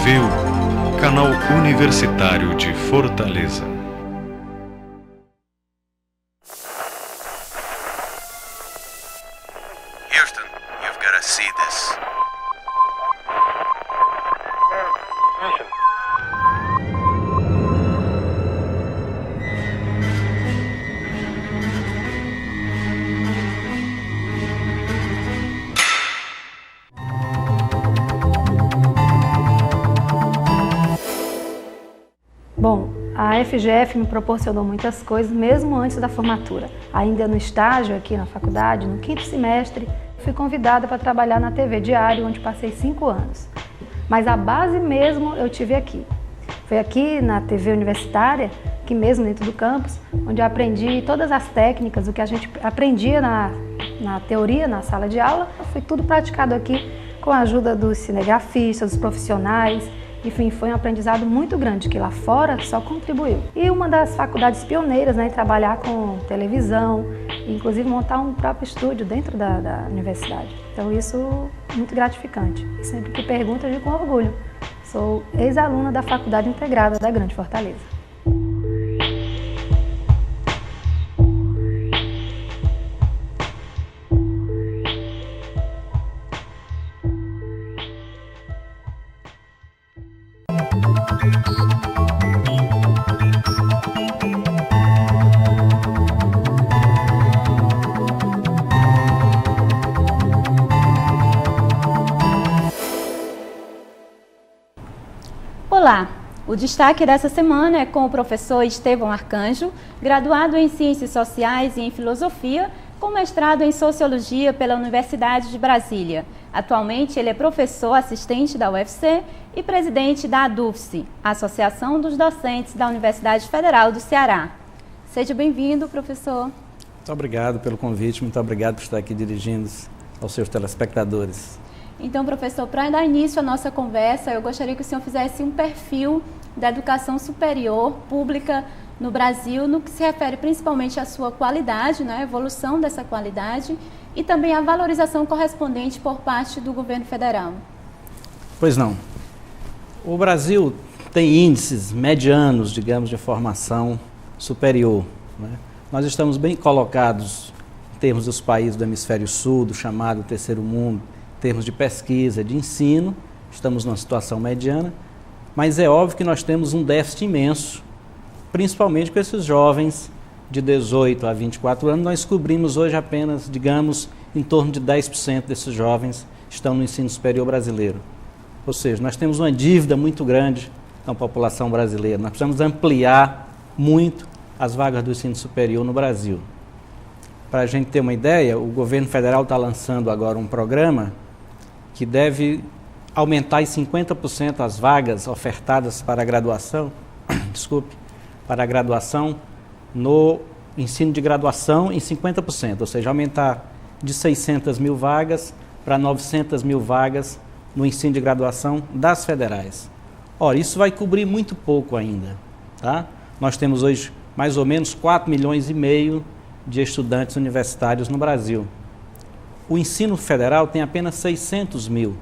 TVU, canal universitário de Fortaleza. Houston, you've got to see this. Bom, a FGF me proporcionou muitas coisas, mesmo antes da formatura. Ainda no estágio aqui na faculdade, no 5º semestre, fui convidada para trabalhar na TV Diário, onde passei 5 anos. Mas a base mesmo eu tive aqui. Foi aqui na TV universitária, aqui mesmo dentro do campus, onde eu aprendi todas as técnicas, o que a gente aprendia na teoria, na sala de aula, foi tudo praticado aqui com a ajuda dos cinegrafistas, dos profissionais. Enfim, foi um aprendizado muito grande, que lá fora só contribuiu. E uma das faculdades pioneiras, né, em trabalhar com televisão, inclusive montar um próprio estúdio dentro da universidade. Então isso é muito gratificante. E sempre que pergunto, eu digo com orgulho. Sou ex-aluna da Faculdade Integrada da Grande Fortaleza. Olá! O destaque dessa semana é com o professor Estevão Arcanjo, graduado em Ciências Sociais e em Filosofia, com mestrado em Sociologia pela Universidade de Brasília. Atualmente, ele é professor assistente da UFC e presidente da ADUFCE, Associação dos Docentes da Universidade Federal do Ceará. Seja bem-vindo, professor. Muito obrigado pelo convite, muito obrigado por estar aqui dirigindo aos seus telespectadores. Então, professor, para dar início à nossa conversa, eu gostaria que o senhor fizesse um perfil da educação superior pública no Brasil, no que se refere principalmente à sua qualidade, né, a evolução dessa qualidade e também a valorização correspondente por parte do governo federal. Pois não. O Brasil tem índices medianos, digamos, de formação superior, né? Nós estamos bem colocados em termos dos países do hemisfério sul, do chamado terceiro mundo, em termos de pesquisa, de ensino, estamos numa situação mediana, mas é óbvio que nós temos um déficit imenso, principalmente com esses jovens de 18 a 24 anos. Nós cobrimos hoje apenas, digamos, em torno de 10% desses jovens estão no ensino superior brasileiro. Ou seja, nós temos uma dívida muito grande com a população brasileira. Nós precisamos ampliar muito as vagas do ensino superior no Brasil. Para a gente ter uma ideia, o governo federal está lançando agora um programa que deve aumentar em 50% as vagas ofertadas para a graduação, para a graduação no ensino de graduação em 50%, ou seja, aumentar de 600 mil vagas para 900 mil vagas no ensino de graduação das federais. Ora, isso vai cobrir muito pouco ainda, tá? Nós temos hoje mais ou menos 4,5 milhões de estudantes universitários no Brasil. O ensino federal tem apenas 600 mil.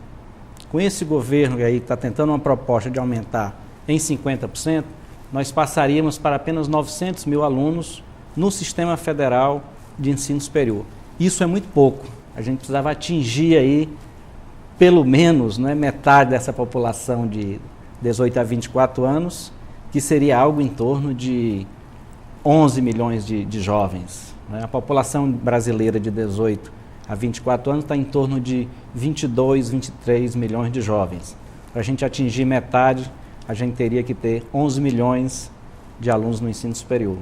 Com esse governo aí que está tentando uma proposta de aumentar em 50%, nós passaríamos para apenas 900 mil alunos no sistema federal de ensino superior. Isso é muito pouco. A gente precisava atingir aí pelo menos, né, metade dessa população de 18 a 24 anos, que seria algo em torno de 11 milhões de jovens. A população brasileira de 18 a 24 anos está em torno de 22, 23 milhões de jovens. Para a gente atingir metade, a gente teria que ter 11 milhões de alunos no ensino superior.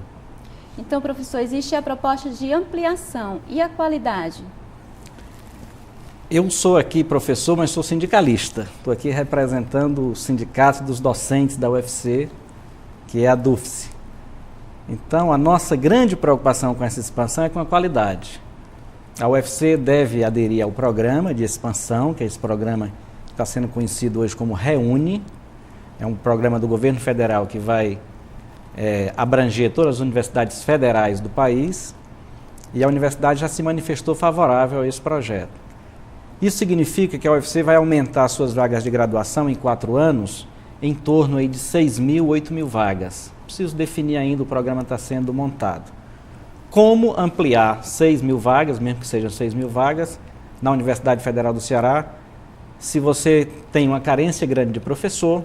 Então, professor, existe a proposta de ampliação e a qualidade? Eu sou aqui professor, mas sou sindicalista. Estou aqui representando o Sindicato dos Docentes da UFC, que é a DUFCE. Então, a nossa grande preocupação com essa expansão é com a qualidade. A UFC deve aderir ao programa de expansão, que é esse programa que está sendo conhecido hoje como REUNE. É um programa do governo federal que vai abranger todas as universidades federais do país, e a universidade já se manifestou favorável a esse projeto. Isso significa que a UFC vai aumentar suas vagas de graduação em 4 anos em torno aí de 6.000, 8.000 vagas. Preciso definir ainda, o programa está sendo montado. Como ampliar 6.000 vagas, mesmo que sejam 6.000 vagas, na Universidade Federal do Ceará, se você tem uma carência grande de professor,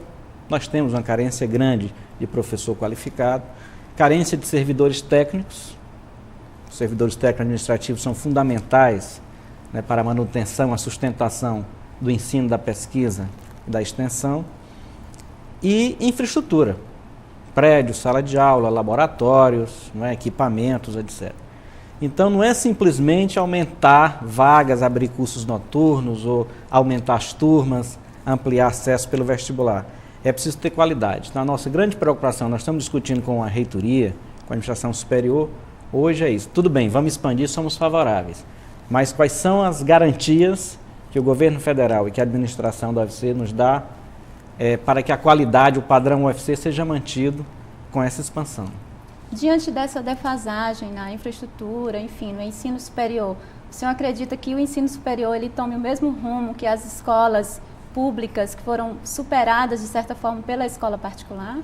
nós temos uma carência grande de professor qualificado, carência de servidores técnicos. Os servidores técnicos administrativos são fundamentais, né, para a manutenção, a sustentação do ensino, da pesquisa e da extensão. E infraestrutura, prédios, sala de aula, laboratórios, né, equipamentos, etc. Então não é simplesmente aumentar vagas, abrir cursos noturnos ou aumentar as turmas, ampliar acesso pelo vestibular. É preciso ter qualidade. Então a nossa grande preocupação, nós estamos discutindo com a reitoria, com a administração superior, hoje é isso. Tudo bem, vamos expandir, somos favoráveis. Mas quais são as garantias que o governo federal e que a administração da UFC nos dá para que a qualidade, o padrão UFC seja mantido com essa expansão? Diante dessa defasagem na infraestrutura, enfim, no ensino superior, o senhor acredita que o ensino superior ele tome o mesmo rumo que as escolas públicas que foram superadas, de certa forma, pela escola particular?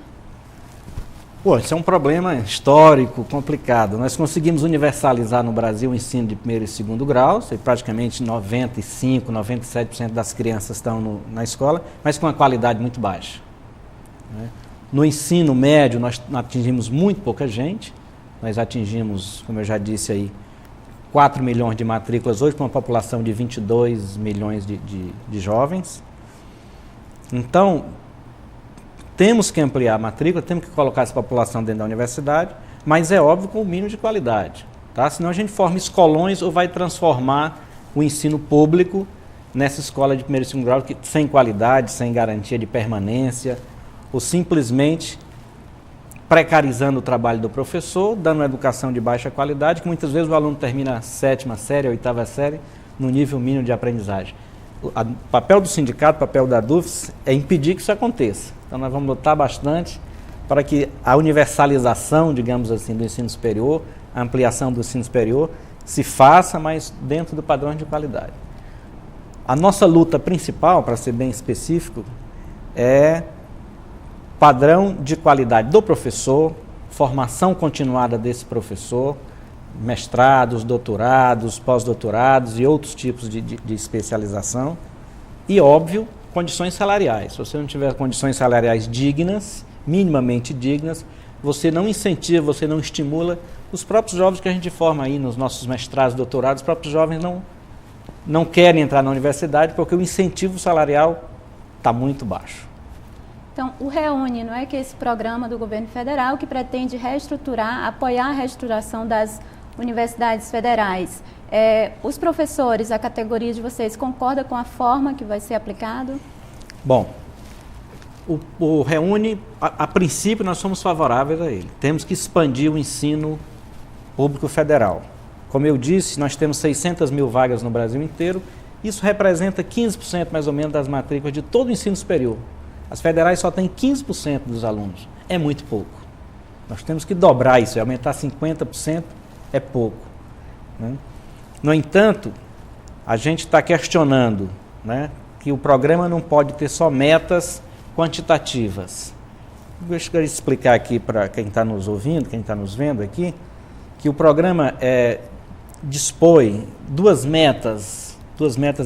Pô, isso é um problema histórico, complicado. Nós conseguimos universalizar no Brasil o ensino de primeiro e segundo grau, praticamente 95%, 97% das crianças estão na escola, mas com uma qualidade muito baixa, né? No ensino médio, nós atingimos muito pouca gente, nós atingimos, como eu já disse aí, 4 milhões de matrículas hoje, para uma população de 22 milhões de jovens. Então, temos que ampliar a matrícula, temos que colocar essa população dentro da universidade, mas é óbvio com o mínimo de qualidade, tá? Senão a gente forma escolões ou vai transformar o ensino público nessa escola de primeiro e segundo grau sem qualidade, sem garantia de permanência, ou simplesmente precarizando o trabalho do professor, dando uma educação de baixa qualidade, que muitas vezes o aluno termina a 7ª série, a 8ª série, no nível mínimo de aprendizagem. O papel do sindicato, o papel da DUFS é impedir que isso aconteça. Então nós vamos lutar bastante para que a universalização, digamos assim, do ensino superior, a ampliação do ensino superior, se faça, mas dentro do padrão de qualidade. A nossa luta principal, para ser bem específico, é padrão de qualidade do professor, formação continuada desse professor, mestrados, doutorados, pós-doutorados e outros tipos de especialização. E, óbvio, condições salariais. Se você não tiver condições salariais dignas, minimamente dignas, você não incentiva, você não estimula os próprios jovens que a gente forma aí nos nossos mestrados, doutorados. Os próprios jovens não querem entrar na universidade porque o incentivo salarial está muito baixo. Então, o REUNE, não é que esse programa do governo federal que pretende reestruturar, apoiar a reestruturação das universidades federais. Os professores, a categoria de vocês, concorda com a forma que vai ser aplicado? Bom, o REUNE, a princípio, nós somos favoráveis a ele. Temos que expandir o ensino público federal. Como eu disse, nós temos 600 mil vagas no Brasil inteiro. Isso representa 15% mais ou menos das matrículas de todo o ensino superior. As federais só têm 15% dos alunos. É muito pouco. Nós temos que dobrar isso, aumentar 50% é pouco, né? No entanto, a gente está questionando, né, que o programa não pode ter só metas quantitativas. Eu gostaria de explicar aqui para quem está nos ouvindo, quem está nos vendo aqui, que o programa dispõe duas metas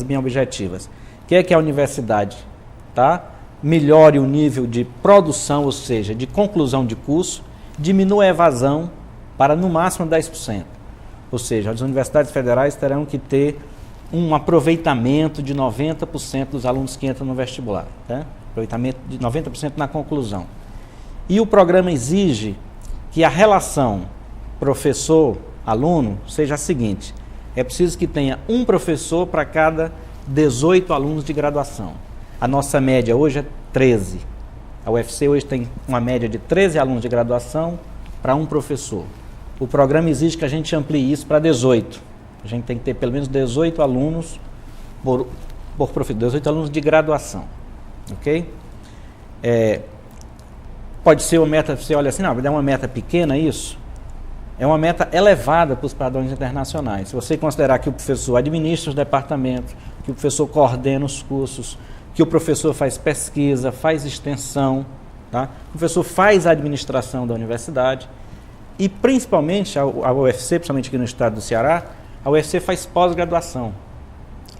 bem objetivas. Que é que a universidade, tá, melhore o nível de produção, ou seja, de conclusão de curso, diminua a evasão para no máximo 10%. Ou seja, as universidades federais terão que ter um aproveitamento de 90% dos alunos que entram no vestibular, tá? Aproveitamento de 90% na conclusão. E o programa exige que a relação professor-aluno seja a seguinte: é preciso que tenha um professor para cada 18 alunos de graduação. A nossa média hoje é 13. A UFC hoje tem uma média de 13 alunos de graduação para um professor. O programa exige que a gente amplie isso para 18. A gente tem que ter pelo menos 18 alunos por professor, 18 alunos de graduação. Ok? Pode ser uma meta, você olha assim, não, é uma meta pequena isso? É uma meta elevada para os padrões internacionais. Se você considerar que o professor administra os departamentos, que o professor coordena os cursos, que o professor faz pesquisa, faz extensão, tá? O professor faz a administração da universidade e, principalmente, a UFC, principalmente aqui no estado do Ceará, a UFC faz pós-graduação.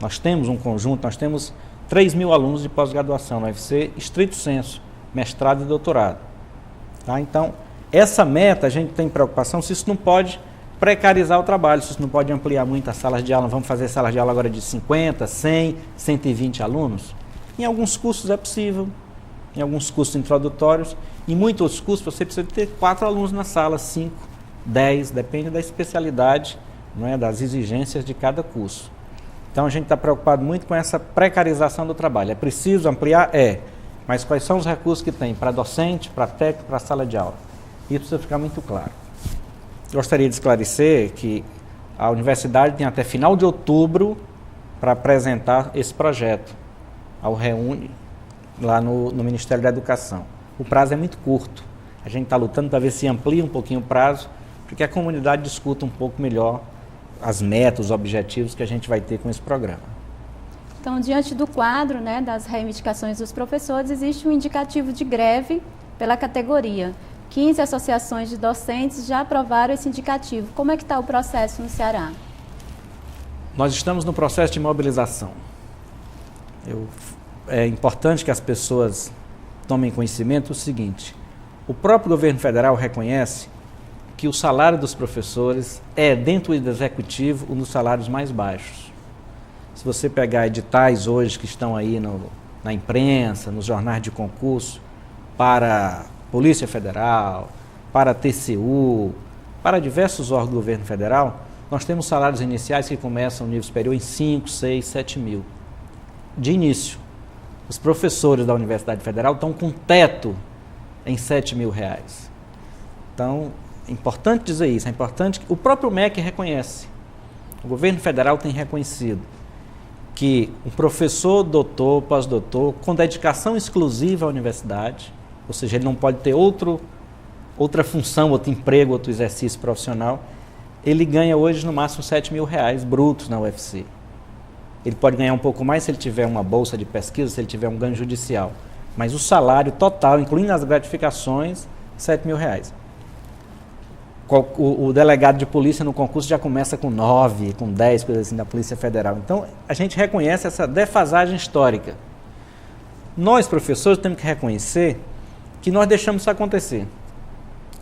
Nós temos um conjunto, nós temos 3.000 alunos de pós-graduação na UFC, estrito sensu, mestrado e doutorado. Tá? Então, essa meta, a gente tem preocupação se isso não pode precarizar o trabalho, se isso não pode ampliar muito as salas de aula. Vamos fazer salas de aula agora de 50, 100, 120 alunos? Em alguns cursos é possível, em alguns cursos introdutórios. Em muitos outros cursos você precisa ter 4 alunos na sala, 5, 10, depende da especialidade, não é, das exigências de cada curso. Então a gente está preocupado muito com essa precarização do trabalho. É preciso ampliar? É. Mas quais são os recursos que tem para docente, para técnico, para sala de aula? Isso precisa ficar muito claro. Gostaria de esclarecer que a universidade tem até final de outubro para apresentar esse projeto ao Reúne, lá no Ministério da Educação. O prazo é muito curto. A gente está lutando para ver se amplia um pouquinho o prazo, porque a comunidade discuta um pouco melhor as metas, os objetivos que a gente vai ter com esse programa. Então, diante do quadro, né, das reivindicações dos professores, existe um indicativo de greve pela categoria. 15 associações de docentes já aprovaram esse indicativo. Como é que está o processo no Ceará? Nós estamos no processo de mobilização. É importante que as pessoas tomem conhecimento do seguinte: o próprio governo federal reconhece que o salário dos professores é, dentro do executivo, um dos salários mais baixos. Se você pegar editais hoje que estão aí na imprensa, nos jornais de concurso, para Polícia Federal, para TCU, para diversos órgãos do governo federal, nós temos salários iniciais que começam no nível superior em 5, 6, 7 mil. De início, os professores da Universidade Federal estão com teto em R$7.000. Então, é importante dizer isso, é importante que o próprio MEC reconhece, o governo federal tem reconhecido que um professor, doutor, pós-doutor, com dedicação exclusiva à universidade, ou seja, ele não pode ter outra função, outro emprego, outro exercício profissional, ele ganha hoje no máximo R$7.000 brutos na UFC. Ele pode ganhar um pouco mais se ele tiver uma bolsa de pesquisa, se ele tiver um ganho judicial, mas o salário total, incluindo as gratificações, R$7.000. O delegado de polícia no concurso já começa com 9, com 10, coisas assim, da Polícia Federal. Então, a gente reconhece essa defasagem histórica. Nós, professores, temos que reconhecer que nós deixamos isso acontecer.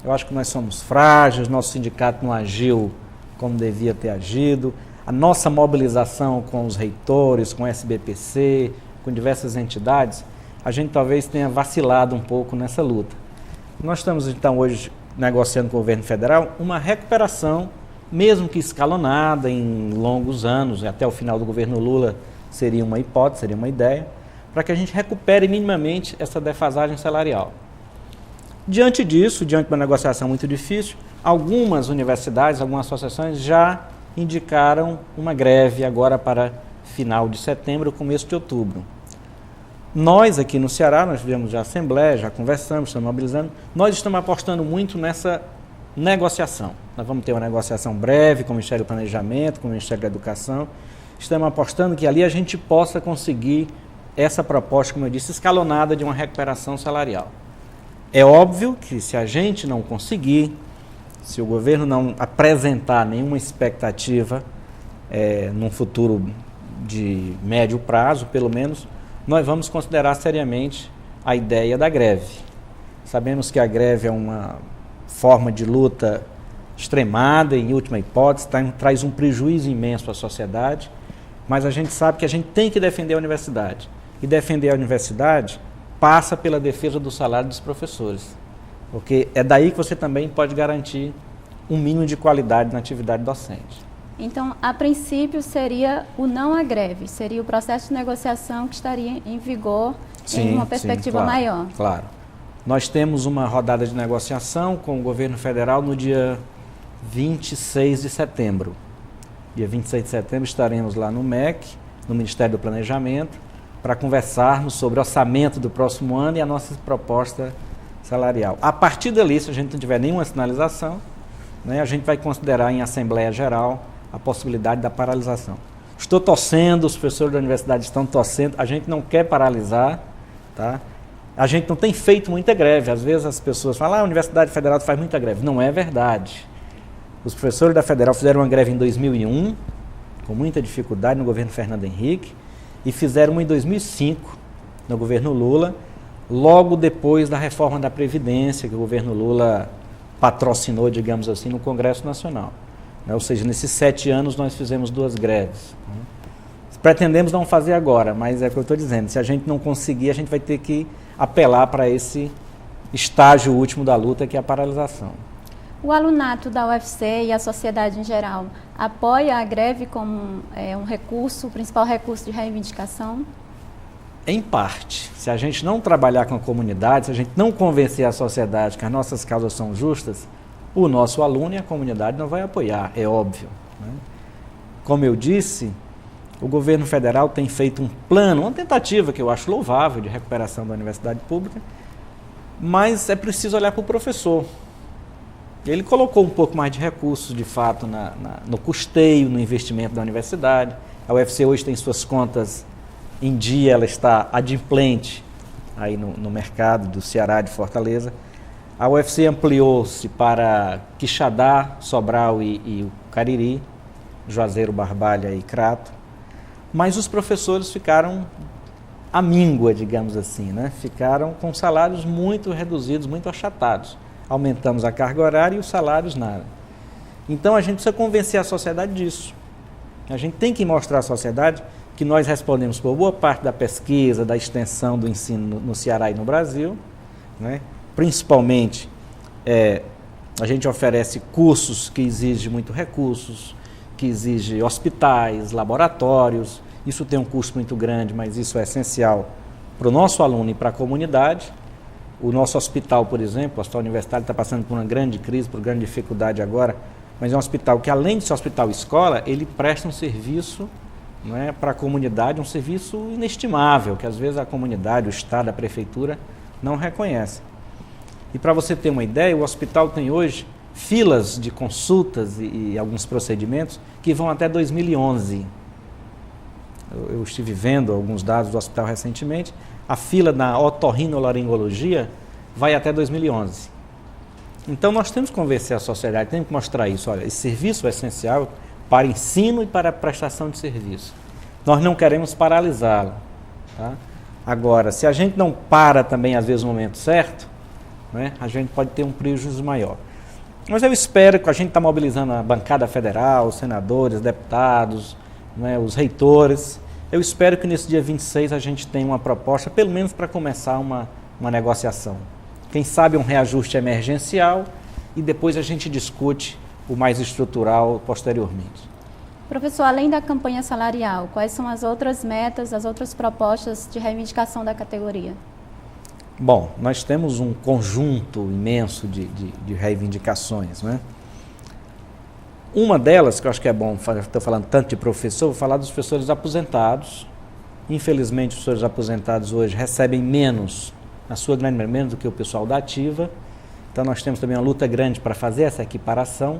Eu acho que nós somos frágeis, nosso sindicato não agiu como devia ter agido, a nossa mobilização com os reitores, com o SBPC, com diversas entidades, a gente talvez tenha vacilado um pouco nessa luta. Nós estamos, então, hoje negociando com o governo federal uma recuperação, mesmo que escalonada em longos anos, até o final do governo Lula seria uma hipótese, seria uma ideia, para que a gente recupere minimamente essa defasagem salarial. Diante disso, diante de uma negociação muito difícil, algumas universidades, algumas associações já indicaram uma greve agora para final de setembro, começo de outubro. Nós aqui no Ceará, nós tivemos já assembleia, já conversamos, estamos mobilizando, nós estamos apostando muito nessa negociação. Nós vamos ter uma negociação breve com o Ministério do Planejamento, com o Ministério da Educação, estamos apostando que ali a gente possa conseguir essa proposta, como eu disse, escalonada de uma recuperação salarial. É óbvio que se a gente não conseguir, se o governo não apresentar nenhuma expectativa num futuro de médio prazo, pelo menos, nós vamos considerar seriamente a ideia da greve. Sabemos que a greve é uma forma de luta extremada, em última hipótese, traz um prejuízo imenso para a sociedade, mas a gente sabe que a gente tem que defender a universidade. E defender a universidade passa pela defesa do salário dos professores, porque é daí que você também pode garantir um mínimo de qualidade na atividade docente. Então, a princípio, seria o não à greve, seria o processo de negociação que estaria em vigor em uma perspectiva claro, maior. Claro. Nós temos uma rodada de negociação com o governo federal no dia 26 de setembro. Dia 26 de setembro estaremos lá no MEC, no Ministério do Planejamento, para conversarmos sobre o orçamento do próximo ano e a nossa proposta salarial. A partir dali, se a gente não tiver nenhuma sinalização, a gente vai considerar em Assembleia Geral a possibilidade da paralisação. Estou torcendo, os professores da universidade estão torcendo, a gente não quer paralisar, tá? A gente não tem feito muita greve. Às vezes as pessoas falam, a Universidade Federal faz muita greve. Não é verdade. Os professores da Federal fizeram uma greve em 2001, com muita dificuldade no governo Fernando Henrique, e fizeram uma em 2005, no governo Lula, logo depois da reforma da Previdência, que o governo Lula patrocinou, digamos assim, no Congresso Nacional. Ou seja, nesses 7 anos nós fizemos 2 greves. Pretendemos não fazer agora, mas é o que eu estou dizendo, se a gente não conseguir, a gente vai ter que apelar para esse estágio último da luta, que é a paralisação. O alunato da UFC e a sociedade em geral apoia a greve como um recurso, o principal recurso de reivindicação? Em parte. Se a gente não trabalhar com a comunidade, se a gente não convencer a sociedade que as nossas causas são justas, o nosso aluno e a comunidade não vai apoiar, é óbvio, né? Como eu disse, o governo federal tem feito um plano, uma tentativa que eu acho louvável de recuperação da universidade pública, mas é preciso olhar para o professor. Ele colocou um pouco mais de recursos, de fato, no custeio, no investimento da universidade. A UFC hoje tem suas contas em dia, ela está adimplente aí no mercado do Ceará, de Fortaleza. A UFC ampliou-se para Quixadá, Sobral e o Cariri, Juazeiro, Barbalha e Crato. Mas os professores ficaram à míngua, digamos assim, né? Ficaram com salários muito reduzidos, muito achatados. Aumentamos a carga horária e os salários nada. Então a gente precisa convencer a sociedade disso. A gente tem que mostrar à sociedade que nós respondemos por boa parte da pesquisa, da extensão do ensino no Ceará e no Brasil, né? Principalmente, a gente oferece cursos que exigem muito recursos, que exigem hospitais, laboratórios. Isso tem um custo muito grande, mas isso é essencial para o nosso aluno e para a comunidade. O nosso hospital, por exemplo, o hospital universitário está passando por uma grande crise, por grande dificuldade agora, mas é um hospital que, além de ser hospital escola, ele presta um serviço, né, para a comunidade, um serviço inestimável, que às vezes a comunidade, o Estado, a Prefeitura não reconhece. E para você ter uma ideia, o hospital tem hoje filas de consultas e alguns procedimentos que vão até 2011. Eu estive vendo alguns dados do hospital recentemente. A fila na otorrinolaringologia vai até 2011. Então nós temos que convencer a sociedade, temos que mostrar isso. Olha, esse serviço é essencial para ensino e para prestação de serviço. Nós não queremos paralisá-lo, tá? Agora, se a gente não para também, às vezes, no momento certo, né, a gente pode ter um prejuízo maior. Mas eu espero que a gente está mobilizando a bancada federal, os senadores, deputados, né, os reitores. Eu espero que nesse dia 26 a gente tenha uma proposta, pelo menos para começar uma negociação. Quem sabe um reajuste emergencial e depois a gente discute o mais estrutural posteriormente. Professor, além da campanha salarial, quais são as outras metas, as outras propostas de reivindicação da categoria? Bom, nós temos um conjunto imenso de reivindicações, né? Uma delas, que eu acho que é bom, estou falando tanto de professor, vou falar dos professores aposentados. Infelizmente, os professores aposentados hoje recebem menos, na sua grande maioria, menos do que o pessoal da ativa. Então, nós temos também uma luta grande para fazer essa equiparação.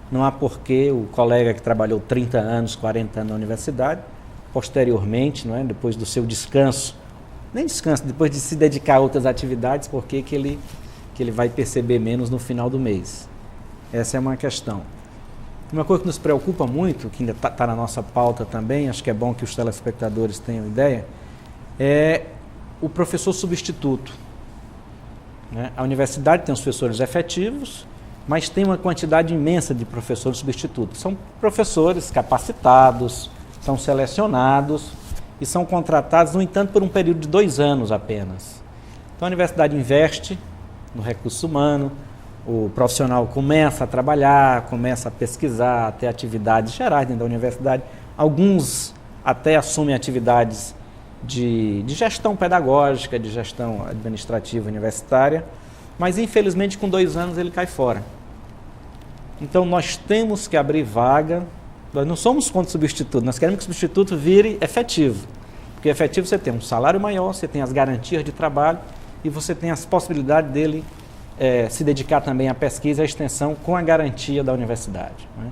Não há porquê o colega que trabalhou 30 anos, 40 anos na universidade, posteriormente, não é, depois do seu descanso, nem descanso, depois de se dedicar a outras atividades, porque que ele vai perceber menos no final do mês. Essa é uma questão. Uma coisa que nos preocupa muito, que ainda está na nossa pauta também, acho que é bom que os telespectadores tenham ideia, é o professor substituto, né? A universidade tem os professores efetivos, mas tem uma quantidade imensa de professores substitutos. São professores capacitados, são selecionados e são contratados, no entanto, por um período de 2 anos apenas. Então a universidade investe no recurso humano, o profissional começa a trabalhar, começa a pesquisar, a ter atividades gerais dentro da universidade. Alguns até assumem atividades de gestão pedagógica, de gestão administrativa universitária, mas infelizmente com 2 anos ele cai fora. Então nós temos que abrir vaga, nós não somos contra o substituto, nós queremos que o substituto vire efetivo, porque efetivo você tem um salário maior, você tem as garantias de trabalho e você tem as possibilidades dele se dedicar também à pesquisa e à extensão com a garantia da universidade, né?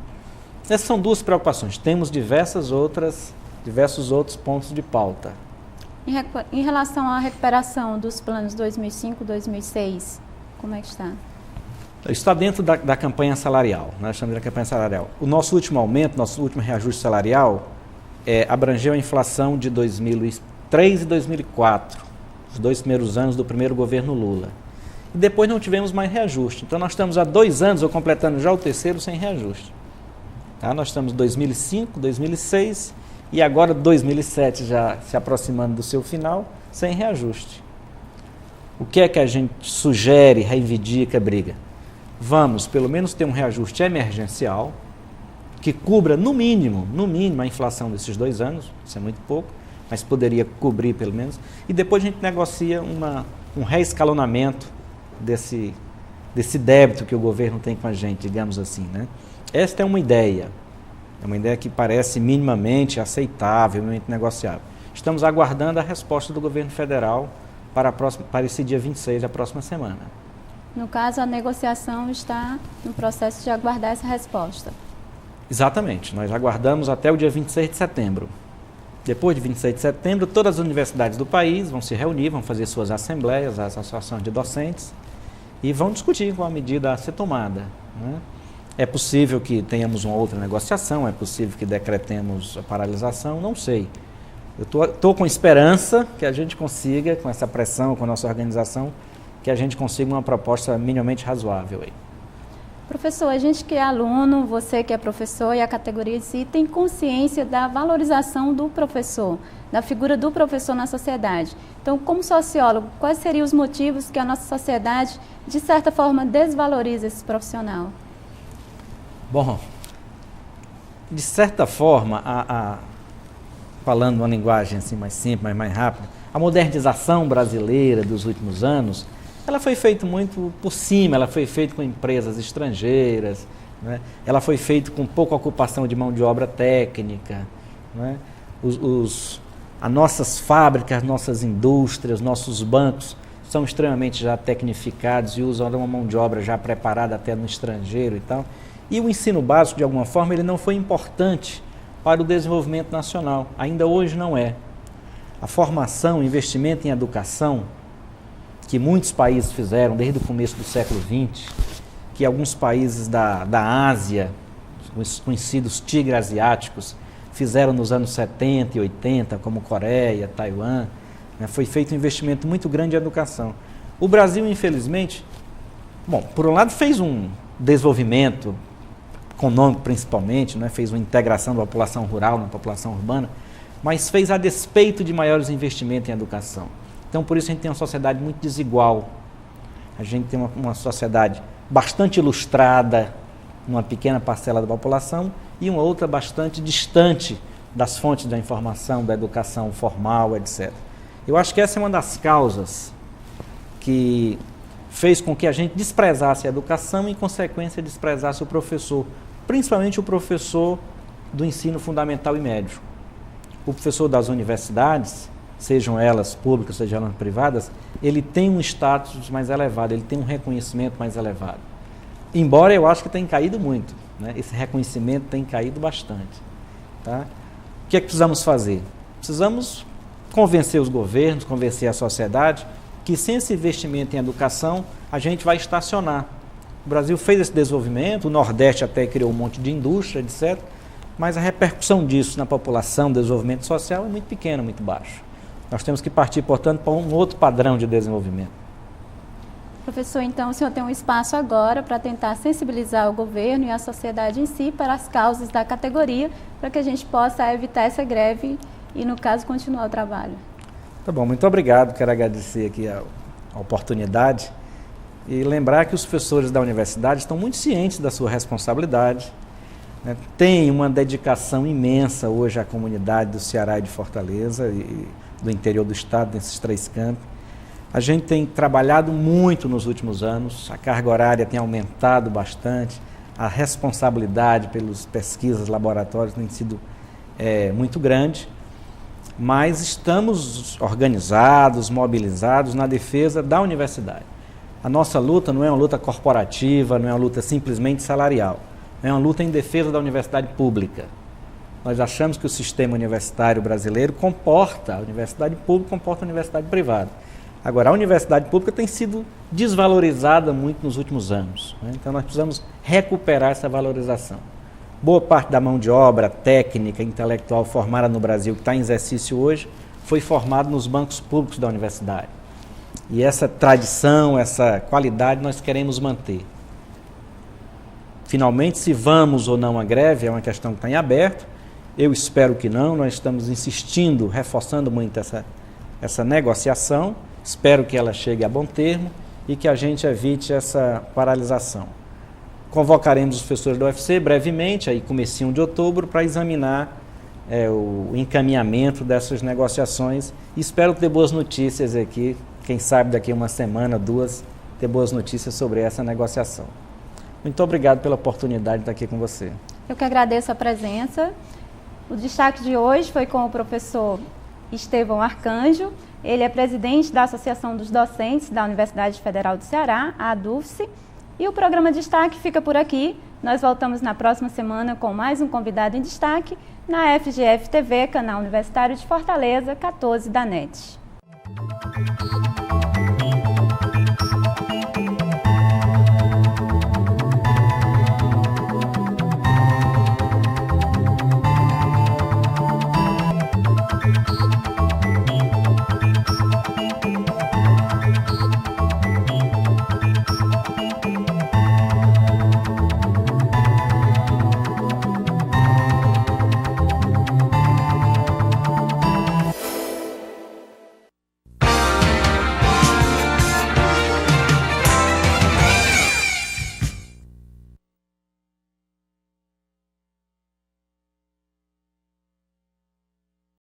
Essas são duas preocupações. Temos diversos outros pontos de pauta. Em relação à recuperação dos planos 2005-2006, como é que está? Está dentro da campanha salarial, nós chamamos de campanha salarial. O nosso último aumento, nosso último reajuste salarial abrangeu a inflação de 2003 e 2004, os 2 primeiros anos do primeiro governo Lula. E depois não tivemos mais reajuste. Então nós estamos há 2 anos, ou completando já o terceiro, sem reajuste. Tá? Nós estamos em 2005, 2006 e agora 2007 já se aproximando do seu final, sem reajuste. O que é que a gente sugere, reivindica, briga? Vamos, pelo menos, ter um reajuste emergencial que cubra, no mínimo, a inflação desses 2 anos, isso é muito pouco, mas poderia cobrir pelo menos, e depois a gente negocia um reescalonamento desse débito que o governo tem com a gente, digamos assim, né? Esta é uma ideia que parece minimamente aceitável, minimamente negociável. Estamos aguardando a resposta do governo federal para esse dia 26, a próxima semana. No caso, a negociação está no processo de aguardar essa resposta. Exatamente, nós aguardamos até o dia 26 de setembro. Depois de 26 de setembro, todas as universidades do país vão se reunir, vão fazer suas assembleias, as associações de docentes, e vão discutir qual a medida a ser tomada, né? É possível que tenhamos uma outra negociação, é possível que decretemos a paralisação, não sei. Eu estou com esperança que a gente consiga, com essa pressão, com a nossa organização, que a gente consiga uma proposta minimamente razoável aí. Professor, a gente que é aluno, você que é professor e a categoria em si, tem consciência da valorização do professor, da figura do professor na sociedade. Então, como sociólogo, quais seriam os motivos que a nossa sociedade, de certa forma, desvaloriza esse profissional? Bom, de certa forma, falando uma linguagem assim mais simples, mas mais rápida, a modernização brasileira dos últimos anos, ela foi feita muito por cima, ela foi feita com empresas estrangeiras, né? Ela foi feita com pouca ocupação de mão de obra técnica, né? As nossas fábricas, nossas indústrias, nossos bancos são extremamente já tecnificados e usam uma mão de obra já preparada até no estrangeiro e tal. E o ensino básico, de alguma forma, ele não foi importante para o desenvolvimento nacional. Ainda hoje não é. A formação, o investimento em educação, que muitos países fizeram desde o começo do século XX, que alguns países da Ásia, os conhecidos tigres asiáticos, fizeram nos anos 70 e 80, como Coreia, Taiwan, né? Foi feito um investimento muito grande em educação. O Brasil, infelizmente, bom, por um lado fez um desenvolvimento econômico principalmente, né? Fez uma integração da população rural na população urbana, mas fez a despeito de maiores investimentos em educação. Então, por isso a gente tem uma sociedade muito desigual. A gente tem uma sociedade bastante ilustrada numa pequena parcela da população e uma outra bastante distante das fontes da informação, da educação formal, etc. Eu acho que essa é uma das causas que fez com que a gente desprezasse a educação e, em consequência, desprezasse o professor, principalmente o professor do ensino fundamental e médio. O professor das universidades, sejam elas públicas, sejam elas privadas, ele tem um status mais elevado, ele tem um reconhecimento mais elevado. Embora eu acho que tenha caído muito, né? Esse reconhecimento tem caído bastante. Tá? O que é que precisamos fazer? Precisamos convencer os governos, convencer a sociedade que sem esse investimento em educação, a gente vai estacionar. O Brasil fez esse desenvolvimento, o Nordeste até criou um monte de indústria, etc., mas a repercussão disso na população, desenvolvimento social, é muito pequena, muito baixa. Nós temos que partir, portanto, para um outro padrão de desenvolvimento. Professor, então o senhor tem um espaço agora para tentar sensibilizar o governo e a sociedade em si para as causas da categoria, para que a gente possa evitar essa greve e, no caso, continuar o trabalho. Tá bom, muito obrigado. Quero agradecer aqui a oportunidade e lembrar que os professores da universidade estão muito cientes da sua responsabilidade, né? Tem uma dedicação imensa hoje à comunidade do Ceará e de Fortaleza e do interior do estado, nesses 3 campos. A gente tem trabalhado muito nos últimos anos, a carga horária tem aumentado bastante, a responsabilidade pelas pesquisas, laboratórios tem sido muito grande, mas estamos organizados, mobilizados na defesa da universidade. A nossa luta não é uma luta corporativa, não é uma luta simplesmente salarial, é é uma luta em defesa da universidade pública. Nós achamos que o sistema universitário brasileiro comporta, a universidade pública comporta a universidade privada. Agora, a universidade pública tem sido desvalorizada muito nos últimos anos, né? Então nós precisamos recuperar essa valorização. Boa parte da mão de obra técnica, intelectual formada no Brasil, que está em exercício hoje, foi formada nos bancos públicos da universidade. E essa tradição, essa qualidade nós queremos manter. Finalmente, se vamos ou não à greve, é uma questão que está em aberto. Eu espero que não, nós estamos insistindo, reforçando muito essa negociação. Espero que ela chegue a bom termo e que a gente evite essa paralisação. Convocaremos os professores da UFC brevemente, aí comecinho de outubro, para examinar o encaminhamento dessas negociações. E espero ter boas notícias aqui, quem sabe daqui a uma semana, 2, ter boas notícias sobre essa negociação. Muito obrigado pela oportunidade de estar aqui com você. Eu que agradeço a presença. O destaque de hoje foi com o professor Estevão Arcanjo. Ele é presidente da Associação dos Docentes da Universidade Federal do Ceará, a ADUFCE. E o programa Destaque fica por aqui. Nós voltamos na próxima semana com mais um convidado em destaque na FGF TV, canal Universitário de Fortaleza, 14 da NET.